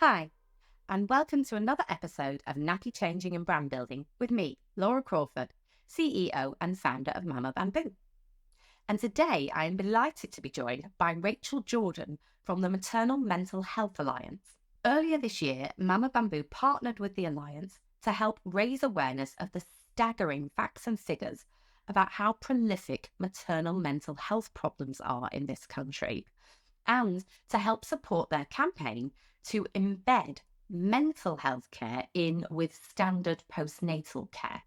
Hi, and welcome to another episode of Nappy Changing and Brand Building with me, Laura Crawford, CEO and founder of Mama Bamboo. And today I am delighted to be joined by Rachel Jordan from the Maternal Mental Health Alliance. Earlier this year, Mama Bamboo partnered with the Alliance to help raise awareness of the staggering facts and figures about how prolific maternal mental health problems are in this country, and to help support their campaign to embed mental health care in with standard postnatal care.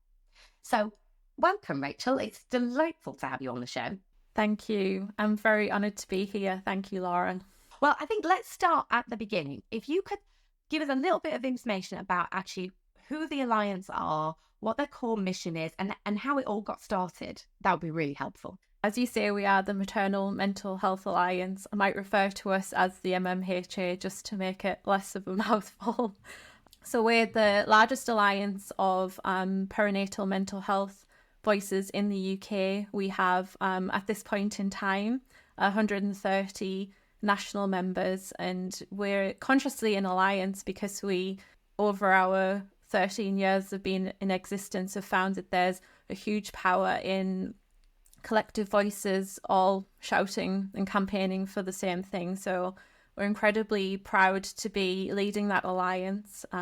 So, welcome, Rachel. It's delightful to have you on the show. Thank you. I'm very honoured to be here. Thank you, Lauren. Well, I think let's start at the beginning. If you could give us a little bit of information about actually who the Alliance are, what their core mission is, and how it all got started, that would be really helpful. As you say, we are the Maternal Mental Health Alliance. I might refer to us as the MMHA just to make it less of a mouthful. So we're the largest alliance of perinatal mental health voices in the UK. We have, at this point in time, 130 national members, and we're consciously an alliance because we, over our 13 years of being in existence, have found that there's a huge power in collective voices all shouting and campaigning for the same thing. So we're incredibly proud to be leading that alliance, we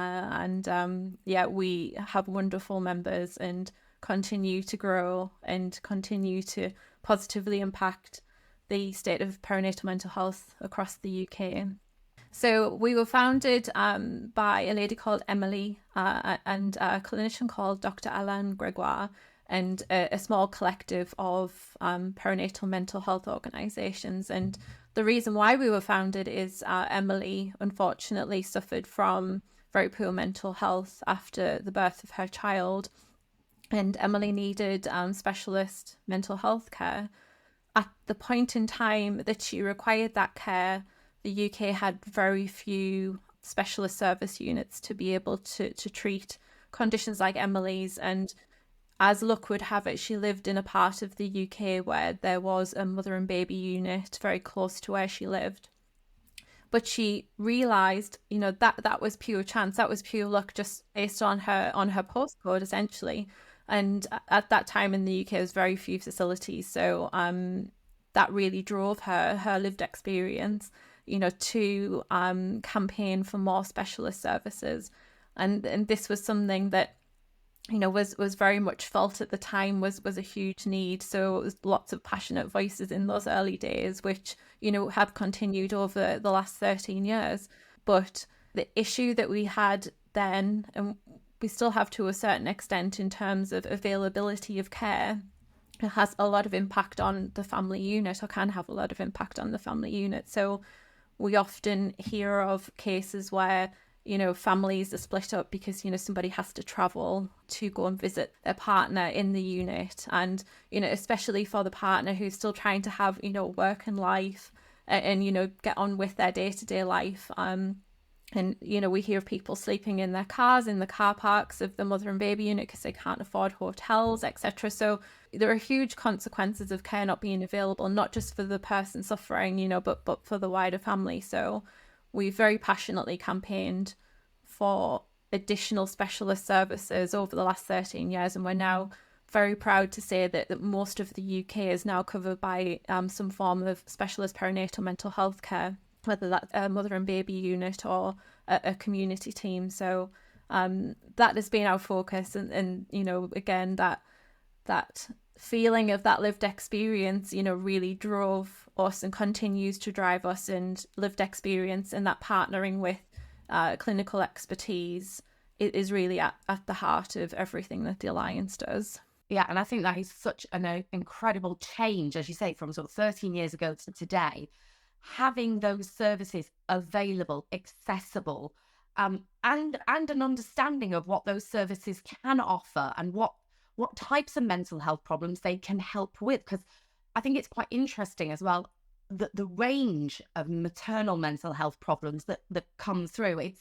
have wonderful members and continue to grow and continue to positively impact the state of perinatal mental health across the UK. So we were founded by a lady called Emily and a clinician called Dr. Alain Gregoire, and a small collective of perinatal mental health organisations. And the reason why we were founded is Emily unfortunately suffered from very poor mental health after the birth of her child, and Emily needed specialist mental health care. At the point in time that she required that care, the UK had very few specialist service units to be able to treat conditions like Emily's, and as luck would have it, she lived in a part of the UK where there was a mother and baby unit very close to where she lived. But she realised, that was pure chance, that was pure luck, just based on her postcode, essentially. And at that time in the UK, there was very few facilities. So that really drove her lived experience, to campaign for more specialist services. And this was something that was very much felt at the time was a huge need. So it was lots of passionate voices in those early days, which, have continued over the last 13 years. But the issue that we had then, and we still have to a certain extent in terms of availability of care, it has a lot of impact on the family unit, or can have a lot of impact on the family unit. So we often hear of cases where families are split up because, somebody has to travel to go and visit their partner in the unit. And, especially for the partner who's still trying to have, work and life and get on with their day-to-day life. And, we hear of people sleeping in their cars, in the car parks of the mother and baby unit because they can't afford hotels, etc. So there are huge consequences of care not being available, not just for the person suffering, but for the wider family. So we very passionately campaigned for additional specialist services over the last 13 years, and we're now very proud to say that most of the UK is now covered by some form of specialist perinatal mental health care, whether that's a mother and baby unit or a community team. So that has been our focus, and again, that feeling of that lived experience, really drove us and continues to drive us, and lived experience and that partnering with clinical expertise is really at the heart of everything that the Alliance does. Yeah, and I think that is such an incredible change, as you say, from sort of 13 years ago to today, having those services available, accessible, and an understanding of what those services can offer and what types of mental health problems they can help with. Because I think it's quite interesting as well, the range of maternal mental health problems that come through.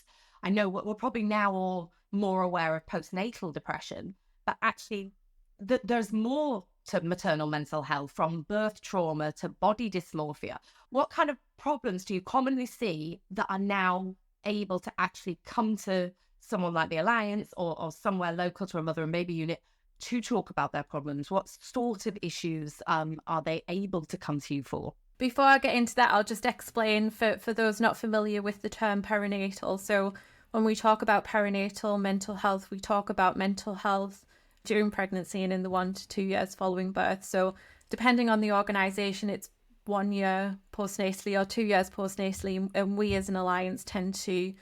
I know we're probably now all more aware of postnatal depression, but actually there's more to maternal mental health, from birth trauma to body dysmorphia. What kind of problems do you commonly see that are now able to actually come to someone like the Alliance or somewhere local to a mother and baby unit to talk about their problems? What sort of issues are they able to come to you for? Before I get into that, I'll just explain for those not familiar with the term perinatal. So when we talk about perinatal mental health, we talk about mental health during pregnancy and in the 1 to 2 years following birth. So depending on the organisation, it's 1 year postnatally or 2 years postnatally, and we as an alliance tend to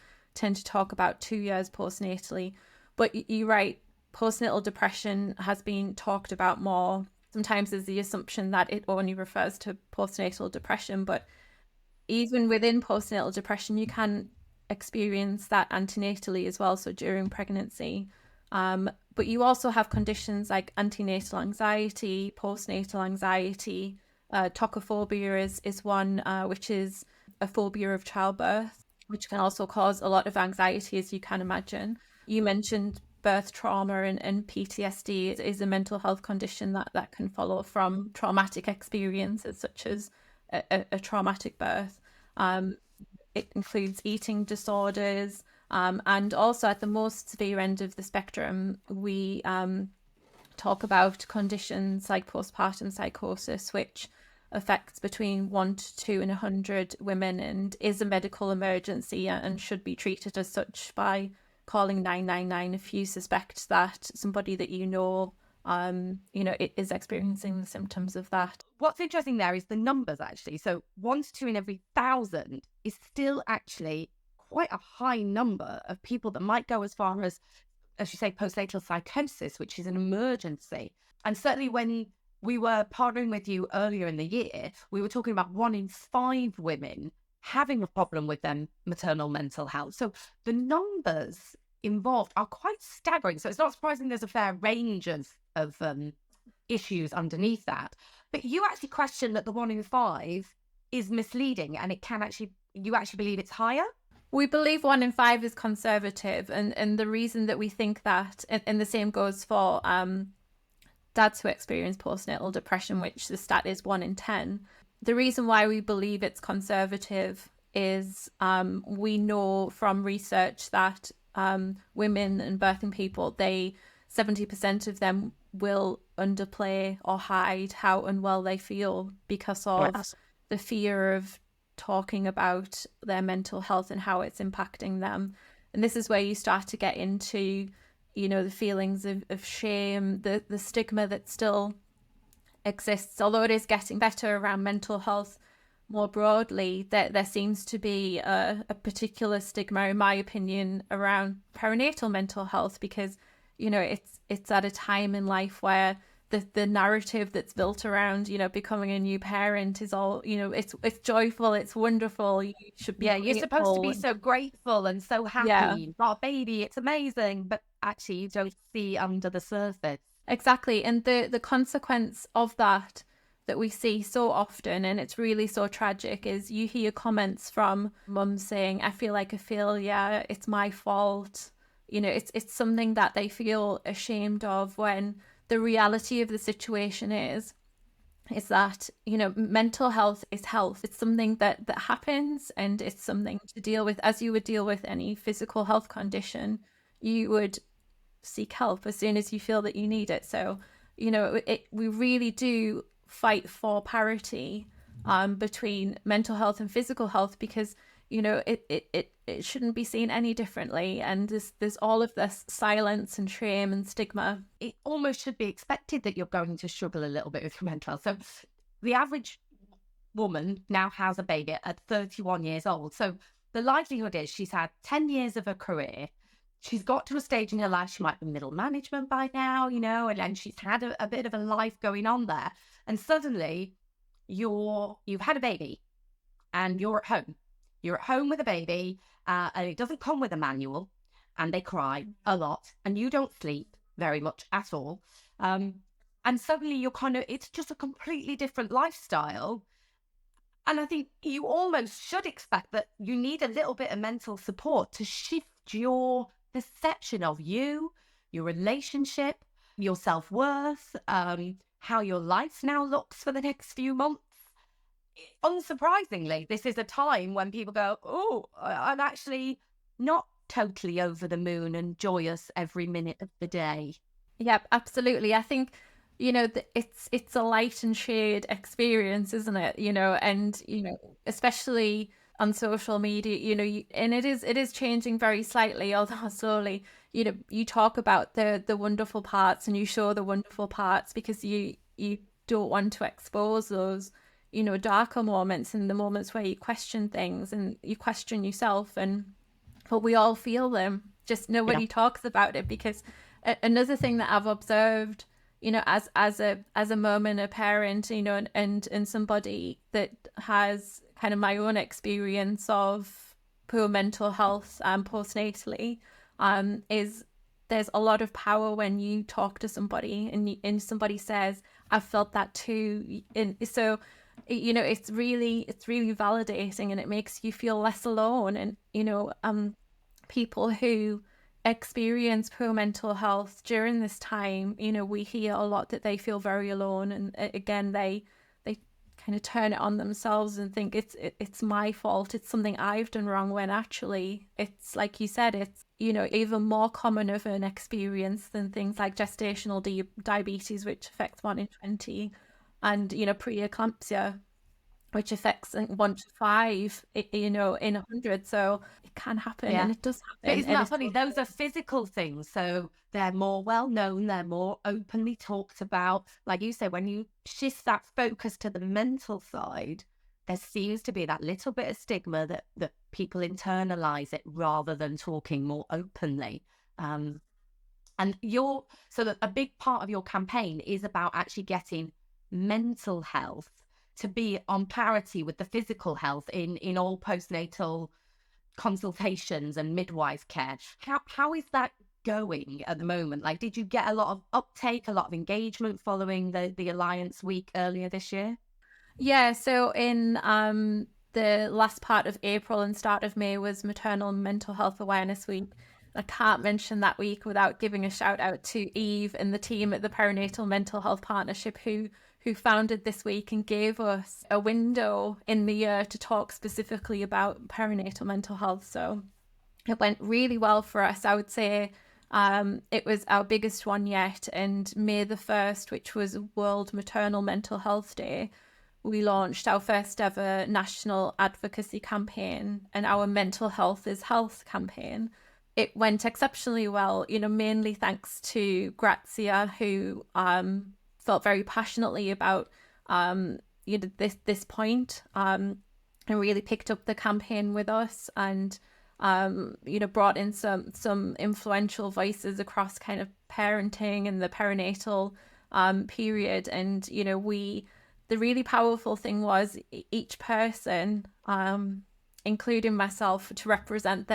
talk about 2 years postnatally. But you're right, postnatal depression has been talked about more. Sometimes there's the assumption that it only refers to postnatal depression, but even within postnatal depression, you can experience that antenatally as well, so during pregnancy. But you also have conditions like antenatal anxiety, postnatal anxiety. Tocophobia is one, which is a phobia of childbirth, which can also cause a lot of anxiety, as you can imagine. You mentioned birth trauma, and PTSD is a mental health condition that can follow from traumatic experiences such as a traumatic birth. It includes eating disorders, and also at the most severe end of the spectrum, we talk about conditions like postpartum psychosis, which affects between 1 to 2 in 100 women and is a medical emergency and should be treated as such by calling 999 if you suspect that somebody that you know is experiencing the symptoms of that. What's interesting there is the numbers, actually. So 1 to 2 in every 1,000 is still actually quite a high number of people that might go as far as you say, postnatal psychosis, which is an emergency. And certainly when we were partnering with you earlier in the year, we were talking about 1 in 5 women having a problem with their maternal mental health. So the numbers involved are quite staggering. So it's not surprising there's a fair range of issues underneath that. But you actually question that the 1 in 5 is misleading, and you actually believe it's higher? We believe 1 in 5 is conservative, and the reason that we think that, and the same goes for dads who experience postnatal depression, which the stat is 1 in 10. The reason why we believe it's conservative is we know from research that women and birthing people, 70% of them will underplay or hide how unwell they feel because of the fear of talking about their mental health and how it's impacting them. And this is where you start to get into, the feelings of shame, the stigma that still exists. Although it is getting better around mental health more broadly, there seems to be a particular stigma, in my opinion, around perinatal mental health, because it's at a time in life where the narrative that's built around becoming a new parent is all it's joyful, it's wonderful, you should be you're supposed to be so grateful and so happy. You've got a baby, it's amazing, but actually you don't see under the surface. Exactly. And the consequence of that we see so often, and it's really so tragic, is you hear comments from mums saying, I feel like a failure, it's my fault. It's something that they feel ashamed of, when the reality of the situation is that, mental health is health. It's something that happens, and it's something to deal with as you would deal with any physical health condition. You would seek help as soon as you feel that you need it. So, we really do fight for parity between mental health and physical health, because it shouldn't be seen any differently, and there's all of this silence and shame and stigma. It almost should be expected that you're going to struggle a little bit with your mental health. So the average woman now has a baby at 31 years old, so the likelihood is she's had 10 years of her career. She's got to a stage in her life, she might be middle management by now, and she's had a bit of a life going on there, and suddenly you've had a baby and you're at home with a baby, and it doesn't come with a manual, and they cry a lot, and you don't sleep very much at all. And suddenly it's just a completely different lifestyle. And I think you almost should expect that you need a little bit of mental support to shift your perception of you, your relationship, your self-worth, how your life now looks for the next few months. Unsurprisingly, this is a time when people go, oh, I'm actually not totally over the moon and joyous every minute of the day. Yeah, absolutely. I think, it's a light and shade experience, isn't it? And especially on social media, and it is changing very slightly, although slowly. You talk about the wonderful parts and you show the wonderful parts because you don't want to expose those, darker moments and the moments where you question things and you question yourself, and but we all feel them. Just Yeah. nobody talks about it because another thing that I've observed, as a mom and a parent, and somebody that has kind of my own experience of poor mental health postnatally, is there's a lot of power when you talk to somebody and somebody says, "I've felt that too," and so it's really validating and it makes you feel less alone. And people who experience poor mental health during this time, we hear a lot that they feel very alone, and again, they kind of turn it on themselves and think it's my fault, it's something I've done wrong, when actually it's like you said, it's even more common of an experience than things like gestational diabetes, which affects 1 in 20, and preeclampsia, which affects, I think, 1 to 5, in 100. So it can happen, Yeah. and it does But happen, isn't and that it's funny? Those are physical things. So they're more well known, they're more openly talked about. Like you say, when you shift that focus to the mental side, there seems to be that little bit of stigma that people internalize it rather than talking more openly. Um, and so that a big part of your campaign is about actually getting mental health to be on parity with the physical health in all postnatal consultations and midwife care. How is that going at the moment? Like, did you get a lot of uptake, a lot of engagement following the Alliance week earlier this year? Yeah, so in the last part of April and start of May was Maternal Mental Health Awareness Week. I can't mention that week without giving a shout out to Eve and the team at the Perinatal Mental Health Partnership who founded this week and gave us a window in the year to talk specifically about perinatal mental health. So it went really well for us, I would say. It was our biggest one yet, and May the 1st, which was World Maternal Mental Health Day, we launched our first ever national advocacy campaign and our Mental Health is Health campaign. It went exceptionally well, mainly thanks to Grazia, who felt very passionately about this point, and really picked up the campaign with us, and brought in some influential voices across kind of parenting and the perinatal period. And the really powerful thing was each person, including myself, to represent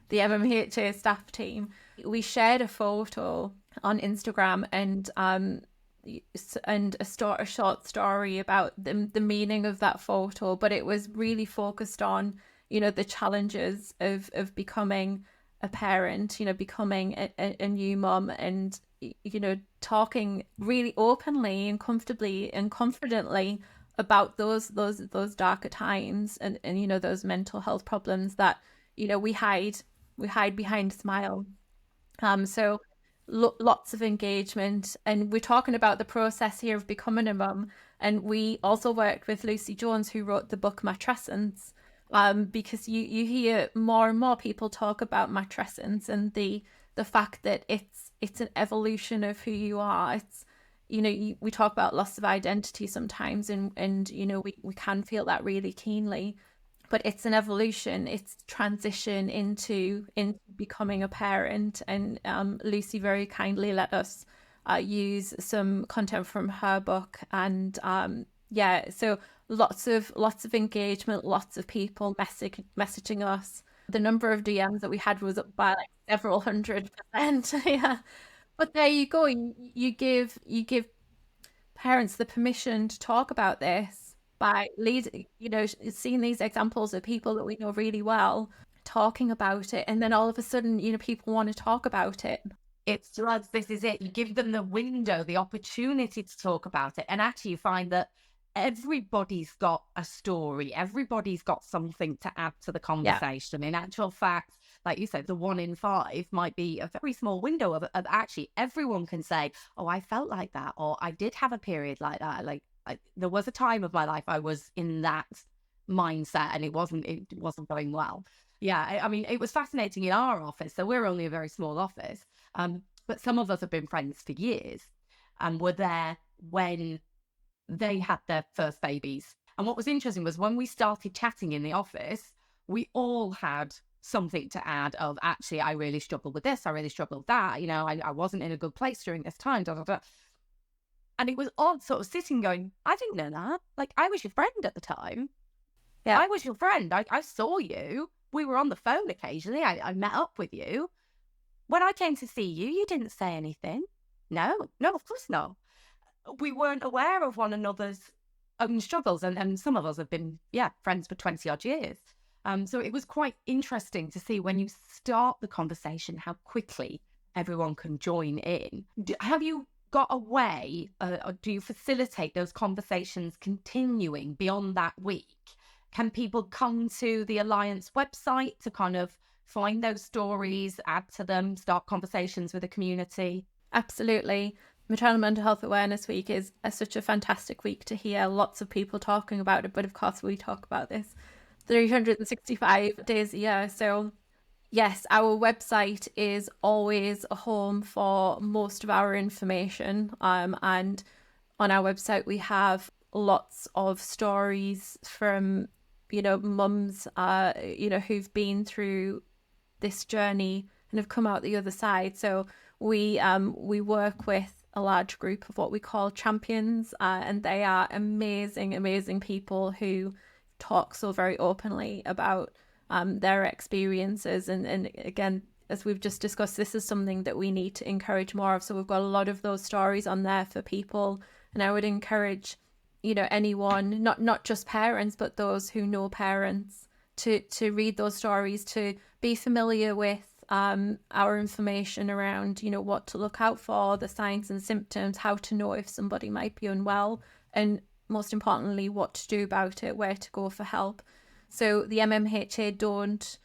the MMHA staff team, we shared a photo on Instagram and a short story about the meaning of that photo, but it was really focused on the challenges of becoming a parent, becoming a new mom, and talking really openly and comfortably and confidently about those darker times, and those mental health problems that we hide behind a smile. So lots of engagement, and we're talking about the process here of becoming a mum. And we also worked with Lucy Jones, who wrote the book Matrescence, because you hear more and more people talk about matrescence and the fact that it's an evolution of who you are. It's we talk about loss of identity sometimes, and we can feel that really keenly, but it's an evolution, it's transition into becoming a parent. And Lucy very kindly let us use some content from her book, and yeah, so lots of engagement, lots of people messaging us. The number of DMs that we had was up by like several 100%. Yeah, but there you go. You give parents the permission to talk about this by seeing these examples of people that we know really well talking about it, and then all of a sudden people want to talk about it. It's drugs. This is it. You give them the window, the opportunity to talk about it. And actually, you find that everybody's got a story, everybody's got something to add to the Yeah. conversation. In actual fact, like you said, the 1 in 5 might be a very small window of actually everyone can say, oh, I felt like that, or I did have a period like that. Like there was a time of my life I was in that mindset and it wasn't going well. Yeah, I mean, it was fascinating in our office. So we're only a very small office, but some of us have been friends for years and were there when they had their first babies. And what was interesting was when we started chatting in the office, we all had something to add of, actually, I really struggled with this, I really struggled with that, I wasn't in a good place during this time, da, da, da. And it was odd sort of sitting going, I didn't know that. Like, I was your friend at the time. Yeah. I was your friend. I saw you. We were on the phone occasionally. I met up with you. When I came to see you, you didn't say anything. No, of course not. We weren't aware of one another's own struggles. And some of us have been, friends for 20 odd years. So it was quite interesting to see when you start the conversation, how quickly everyone can join in. Have you got a way, or do you facilitate those conversations continuing beyond that week? Can people come to the Alliance website to kind of find those stories, add to them, start conversations with the community? Absolutely. Maternal Mental Health Awareness Week is such a fantastic week to hear lots of people talking about it. But of course, we talk about this 365 days a year. So yes, our website is always a home for most of our information. And on our website, we have lots of stories from, mums, who've been through this journey and have come out the other side. So we work with a large group of what we call champions, and they are amazing people who talk so very openly about their experiences. And again, as we've just discussed, this is something that we need to encourage more of. So we've got a lot of those stories on there for people. And I would encourage, anyone, not just parents, but those who know parents, to read those stories, to be familiar with our information around, what to look out for, the signs and symptoms, how to know if somebody might be unwell, and most importantly, what to do about it, where to go for help. So the MMHA don't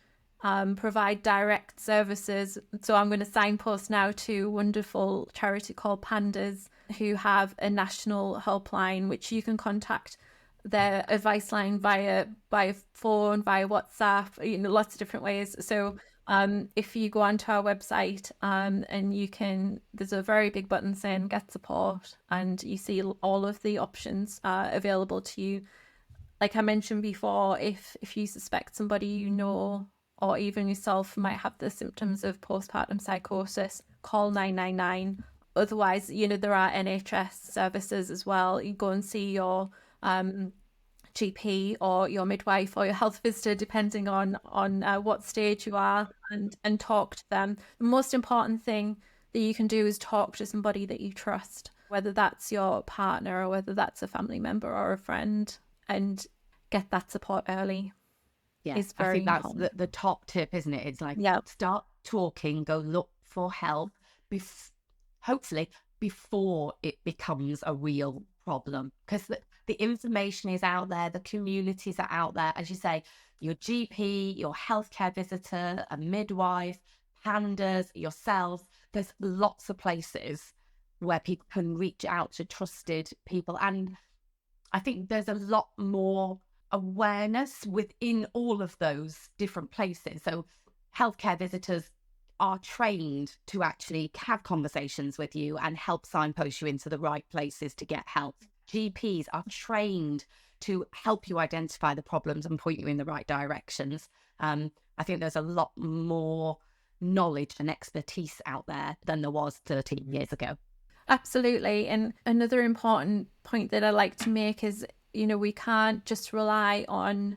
provide direct services. So I'm going to signpost now to a wonderful charity called Pandas, who have a national helpline, which you can contact their advice line via phone, via WhatsApp, lots of different ways. So if you go onto our website and there's a very big button saying get support, and you see all of the options available to you. Like I mentioned before, if you suspect somebody or even yourself might have the symptoms of postpartum psychosis, call 999. Otherwise, there are NHS services as well. You go and see your GP or your midwife or your health visitor, depending on what stage you are, and talk to them. The most important thing that you can do is talk to somebody that you trust, whether that's your partner or whether that's a family member or a friend, and get that support early. Yeah, Is I very think that's important. the top tip, isn't it? It's like, start talking, go look for help, hopefully before it becomes a real problem, because the information is out there, the communities are out there. As you say, your GP, your healthcare visitor, a midwife, Pandas, yourself, there's lots of places where people can reach out to trusted people. And I think there's a lot more awareness within all of those different places. So healthcare visitors are trained to actually have conversations with you and help signpost you into the right places to get help. GPs are trained to help you identify the problems and point you in the right directions. I think there's a lot more knowledge and expertise out there than there was 13 years ago. Absolutely. And another important point that I like to make is, we can't just rely on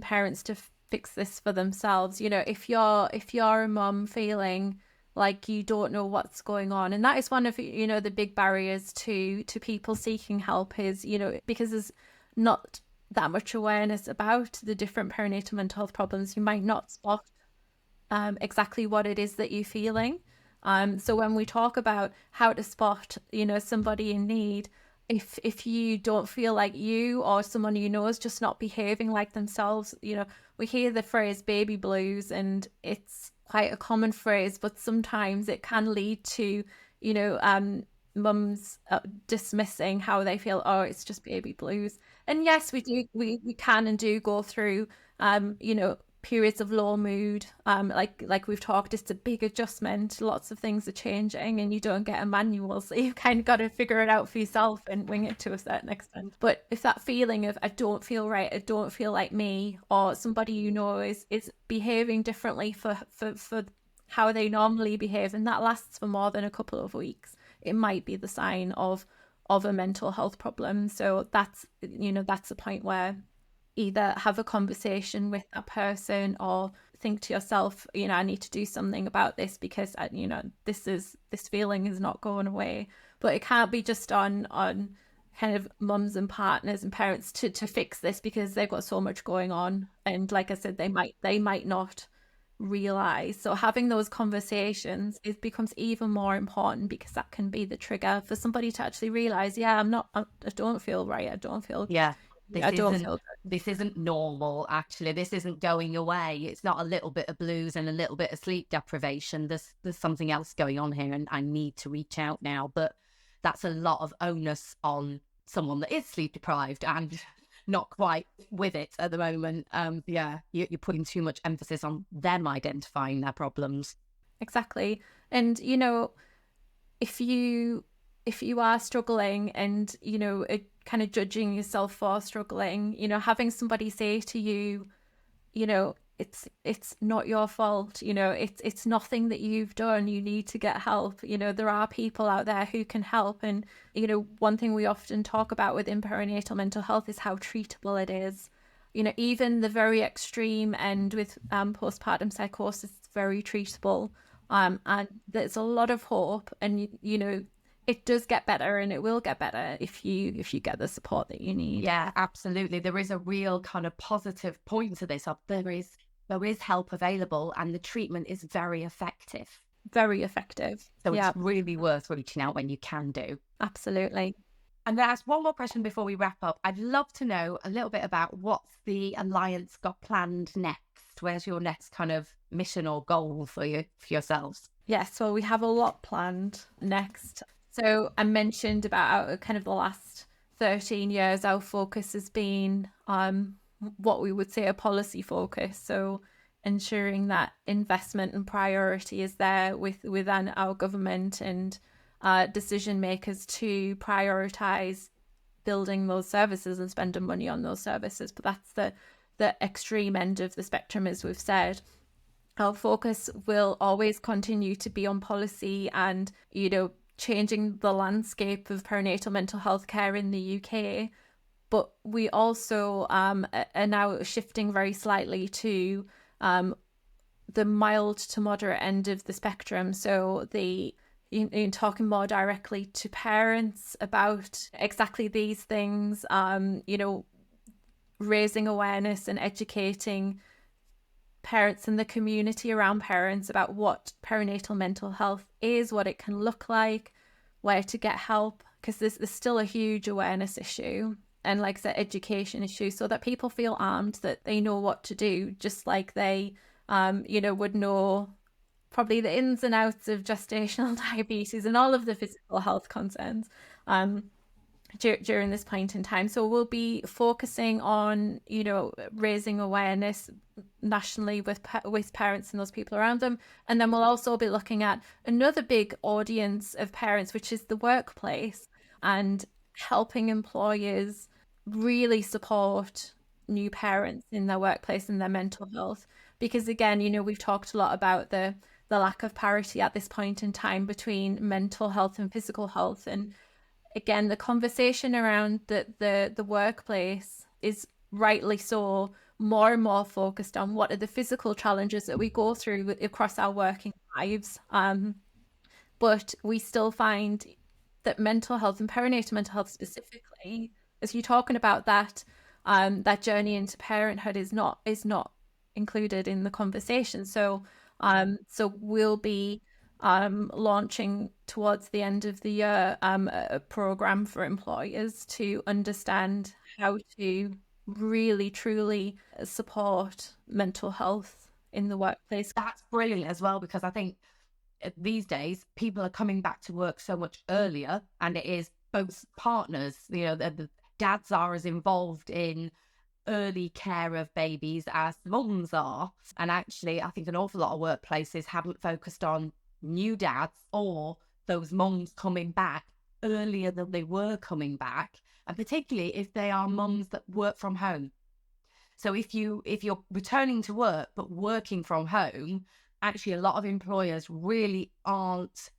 parents to fix this for themselves. If you're a mum feeling like you don't know what's going on, and that is one of the big barriers to people seeking help, is because there's not that much awareness about the different perinatal mental health problems. You might not spot exactly what it is that you're feeling. So when we talk about how to spot somebody in need, if you don't feel like you or someone you know is just not behaving like themselves, we hear the phrase baby blues, and it's quite a common phrase, but sometimes it can lead to, you know, mums dismissing how they feel, oh, it's just baby blues. And yes, we can and do go through, you know, periods of low mood. Like we've talked, it's a big adjustment. Lots of things are changing, and you don't get a manual, so you've kind of got to figure it out for yourself and wing it to a certain extent. But if that feeling of I don't feel right, I don't feel like me, or somebody you know is behaving differently for how they normally behave, and that lasts for more than a couple of weeks, it might be the sign of a mental health problem. So that's, you know, that's a point where either have a conversation with that person or think to yourself, you know, I need to do something about this because you know, this feeling is not going away. But it can't be just on kind of mums and partners and parents to fix this, because they've got so much going on, and like I said, they might not realize. So having those conversations, it becomes even more important, because that can be the trigger for somebody to actually realize, yeah, I don't feel right, I don't feel Yeah. I don't feel good. This isn't normal, actually. This isn't going away. It's not a little bit of blues and a little bit of sleep deprivation. There's something else going on here, and I need to reach out now. But that's a lot of onus on someone that is sleep deprived and not quite with it at the moment. Yeah, you're putting too much emphasis on them identifying their problems. Exactly. And you know, if you are struggling, and you know, kind of judging yourself for struggling, you know, having somebody say to you, you know, it's not your fault, you know, it's nothing that you've done, you need to get help, you know, there are people out there who can help. And you know, one thing we often talk about within perinatal mental health is how treatable it is. You know, even the very extreme end with postpartum psychosis is very treatable, and there's a lot of hope. And you know, it does get better, and it will get better if you get the support that you need. Yeah, absolutely. There is a real kind of positive point to this. There is help available, and the treatment is very effective. Very effective. So Yeah, it's really worth reaching out when you can do. absolutely. And there's one more question before we wrap up. I'd love to know a little bit about what's the Alliance got planned next. Where's your next kind of mission or goal for yourselves? Yes, well, we have a lot planned next. So I mentioned about kind of the last 13 years, our focus has been what we would say a policy focus. So ensuring that investment and priority is there within our government and decision makers to prioritize building those services and spending money on those services. But that's the extreme end of the spectrum, as we've said. Our focus will always continue to be on policy and, you know, changing the landscape of perinatal mental health care in the UK. But we also are now shifting very slightly to the mild to moderate end of the spectrum. So in talking more directly to parents about exactly these things, you know, raising awareness and educating parents and the community around parents about what perinatal mental health is, what it can look like, where to get help, because there's still a huge awareness issue and, like I said, education issue, so that people feel armed, that they know what to do, just like they you know, would know probably the ins and outs of gestational diabetes and all of the physical health concerns during this point in time. So we'll be focusing on, you know, raising awareness nationally with parents and those people around them. And then we'll also be looking at another big audience of parents, which is the workplace, and helping employers really support new parents in their workplace and their mental health. Because again, you know, we've talked a lot about the lack of parity at this point in time between mental health and physical health. And again, the conversation around the workplace is rightly so more and more focused on what are the physical challenges that we go through across our working lives. But we still find that mental health and perinatal mental health specifically, as you're talking about that, that journey into parenthood is not included in the conversation. So we'll be launching towards the end of the year a program for employers to understand how to really truly support mental health in the workplace. That's brilliant as well, because I think these days people are coming back to work so much earlier, and it is both partners, the dads are as involved in early care of babies as mums are. And actually, I think an awful lot of workplaces haven't focused on new dads or those mums coming back earlier than they were coming back, and particularly if they are mums that work from home. So if you're returning to work but working from home, actually a lot of employers really aren't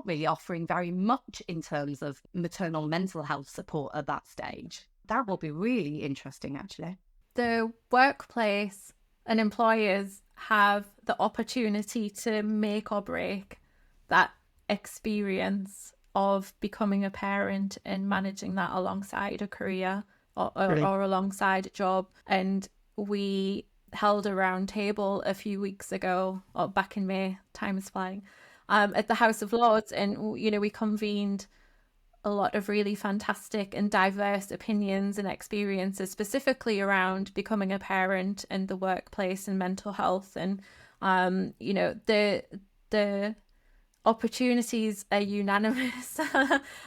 really offering very much in terms of maternal mental health support at that stage. That will be really interesting, actually. The workplace and employers have the opportunity to make or break that experience of becoming a parent and managing that alongside a career or alongside a job. And we held a round table a few weeks ago, or back in May, time is flying, at the House of Lords, and we convened a lot of really fantastic and diverse opinions and experiences specifically around becoming a parent and the workplace and mental health. And the opportunities are unanimous.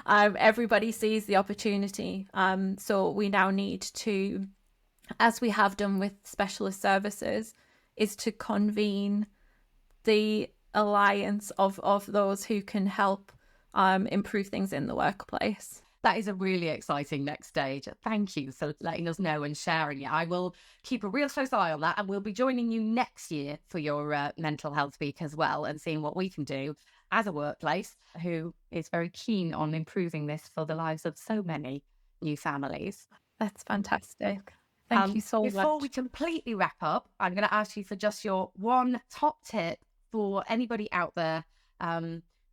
Everybody sees the opportunity. So we now need to, as we have done with specialist services, is to convene the alliance of those who can help improve things in the workplace. That is a really exciting next stage. Thank you for letting us know and sharing it. I will keep a real close eye on that, and we'll be joining you next year for your mental health week as well, and seeing what we can do as a workplace who is very keen on improving this for the lives of so many new families. That's fantastic. Thank you so much. Before we completely wrap up, I'm going to ask you for just your one top tip for anybody out there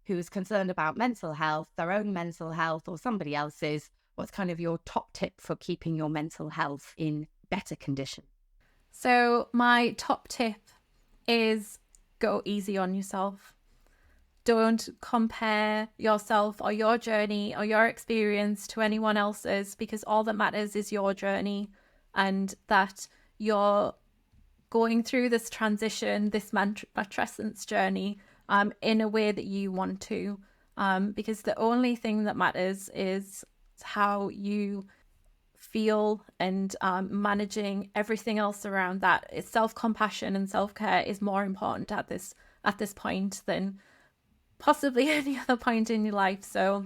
who's concerned about mental health, their own mental health or somebody else's. What's kind of your top tip for keeping your mental health in better condition? So my top tip is go easy on yourself. Don't compare yourself or your journey or your experience to anyone else's, because all that matters is your journey, and that you're going through this transition, this matrescence journey, in a way that you want to, because the only thing that matters is how you feel, and managing everything else around that. It's self-compassion and self-care is more important at this point than possibly any other point in your life. So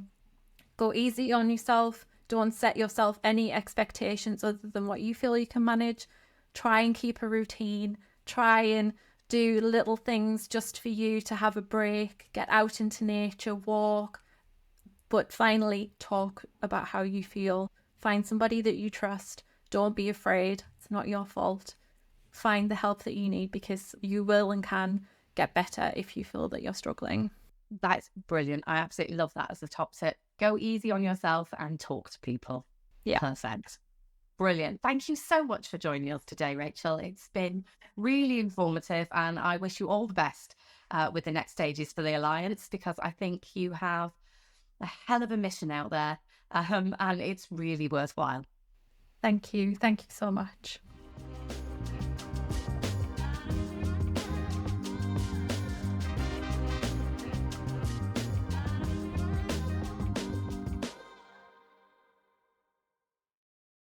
go easy on yourself. Don't set yourself any expectations other than what you feel you can manage. Try and keep a routine. Try and do little things just for you to have a break. Get out into nature, walk. But finally, talk about how you feel. Find somebody that you trust. Don't be afraid. It's not your fault. Find the help that you need, because you will and can get better if you feel that you're struggling. That's brilliant. I absolutely love that as a top tip. Go easy on yourself and talk to people. Yeah. Perfect. Brilliant. Thank you so much for joining us today, Rachel. It's been really informative, and I wish you all the best with the next stages for the Alliance, because I think you have a hell of a mission out there, and it's really worthwhile. Thank you. Thank you so much.